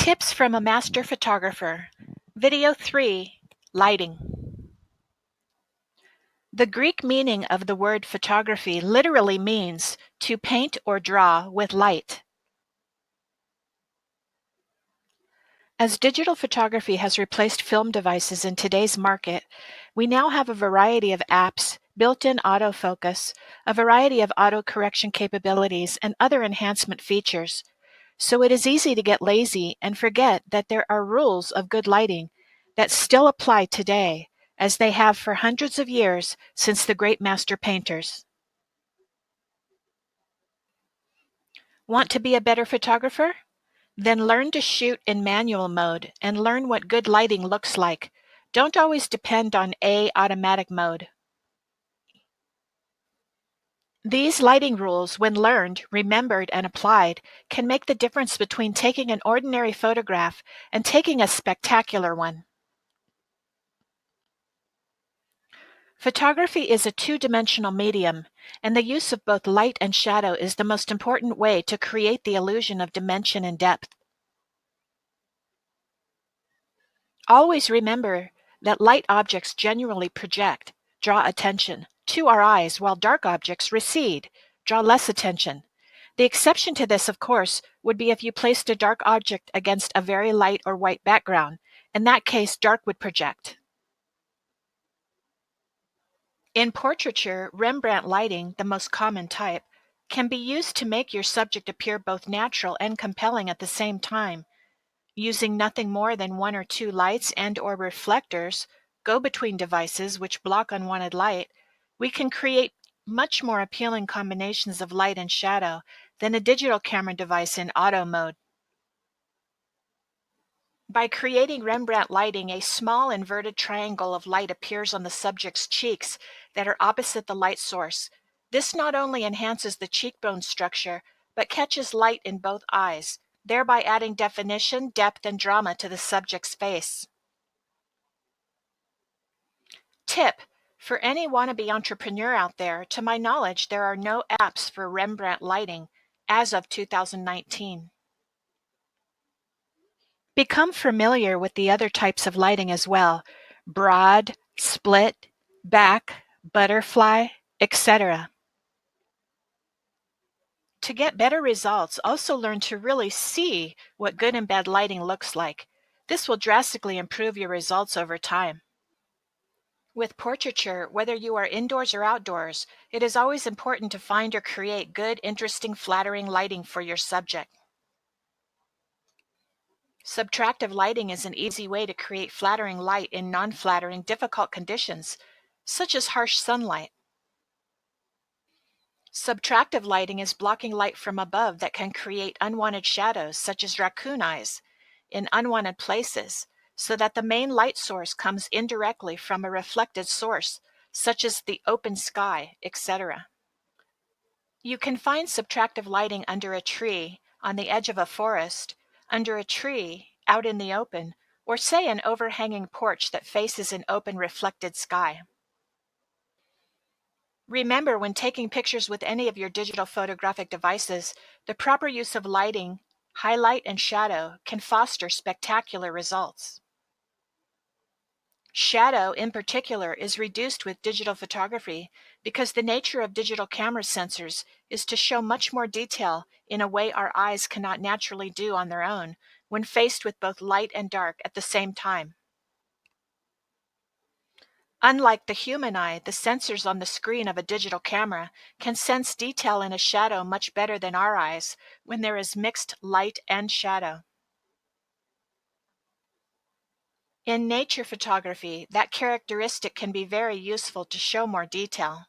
Tips from a Master Photographer. Video 3. Lighting. The Greek meaning of the word photography literally means to paint or draw with light. As digital photography has replaced film devices in today's market, we now have a variety of apps, built-in autofocus, a variety of auto-correction capabilities, and other enhancement features. So it is easy to get lazy and forget that there are rules of good lighting that still apply today, as they have for hundreds of years since the great master painters. Want to be a better photographer? Then learn to shoot in manual mode and learn what good lighting looks like. Don't always depend on automatic mode. These lighting rules, when learned, remembered, and applied, can make the difference between taking an ordinary photograph and taking a spectacular one. Photography is a two-dimensional medium, and the use of both light and shadow is the most important way to create the illusion of dimension and depth. Always remember that light objects generally project, draw attention to our eyes, while dark objects recede, draw less attention. The exception to this, of course, would be if you placed a dark object against a very light or white background. In that case, dark would project. In portraiture, Rembrandt lighting, the most common type, can be used to make your subject appear both natural and compelling at the same time. Using nothing more than one or two lights and/or reflectors, go-between devices which block unwanted light, we can create much more appealing combinations of light and shadow than a digital camera device in auto mode. By creating Rembrandt lighting, a small inverted triangle of light appears on the subject's cheeks that are opposite the light source. This not only enhances the cheekbone structure, but catches light in both eyes, thereby adding definition, depth, and drama to the subject's face. Tip: for any wannabe entrepreneur out there, to my knowledge, there are no apps for Rembrandt lighting as of 2019. Become familiar with the other types of lighting as well: broad, split, back, butterfly, etc. To get better results, also learn to really see what good and bad lighting looks like. This will drastically improve your results over time. With portraiture, whether you are indoors or outdoors, it is always important to find or create good, interesting, flattering lighting for your subject. Subtractive lighting is an easy way to create flattering light in non-flattering, difficult conditions, such as harsh sunlight. Subtractive lighting is blocking light from above that can create unwanted shadows, such as raccoon eyes, in unwanted places, so that the main light source comes indirectly from a reflected source, such as the open sky, etc. You can find subtractive lighting under a tree, on the edge of a forest, under a tree, out in the open, or say an overhanging porch that faces an open reflected sky. Remember, when taking pictures with any of your digital photographic devices, the proper use of lighting, highlight, and shadow can foster spectacular results. Shadow, in particular, is reduced with digital photography because the nature of digital camera sensors is to show much more detail in a way our eyes cannot naturally do on their own when faced with both light and dark at the same time. Unlike the human eye, the sensors on the screen of a digital camera can sense detail in a shadow much better than our eyes when there is mixed light and shadow. In nature photography, that characteristic can be very useful to show more detail.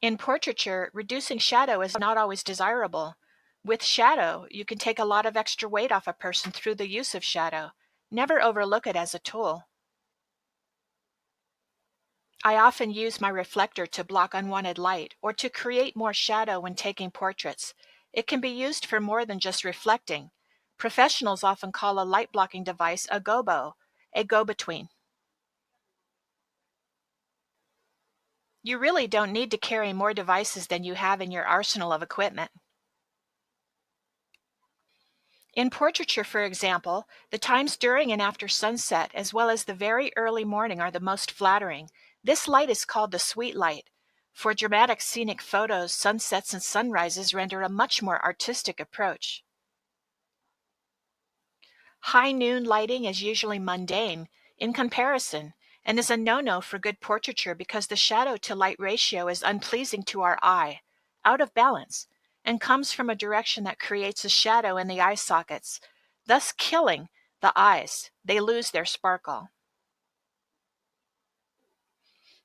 In portraiture, reducing shadow is not always desirable. With shadow, you can take a lot of extra weight off a person through the use of shadow. Never overlook it as a tool. I often use my reflector to block unwanted light or to create more shadow when taking portraits. It can be used for more than just reflecting. Professionals often call a light blocking device a gobo, a go-between. You really don't need to carry more devices than you have in your arsenal of equipment. In portraiture, for example, the times during and after sunset, as well as the very early morning, are the most flattering. This light is called the sweet light. For dramatic scenic photos, sunsets and sunrises render a much more artistic approach. High noon lighting is usually mundane in comparison and is a no-no for good portraiture because the shadow-to-light ratio is unpleasing to our eye, out of balance, and comes from a direction that creates a shadow in the eye sockets, thus killing the eyes. They lose their sparkle.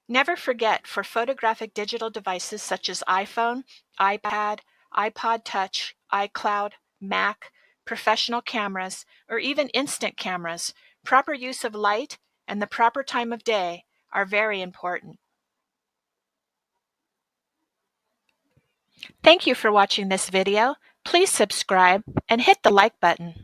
Never forget, for photographic digital devices such as iPhone, iPad, iPod Touch, iCloud, Mac, professional cameras, or even instant cameras, proper use of light and the proper time of day are very important. Thank you for watching this video. Please subscribe and hit the like button.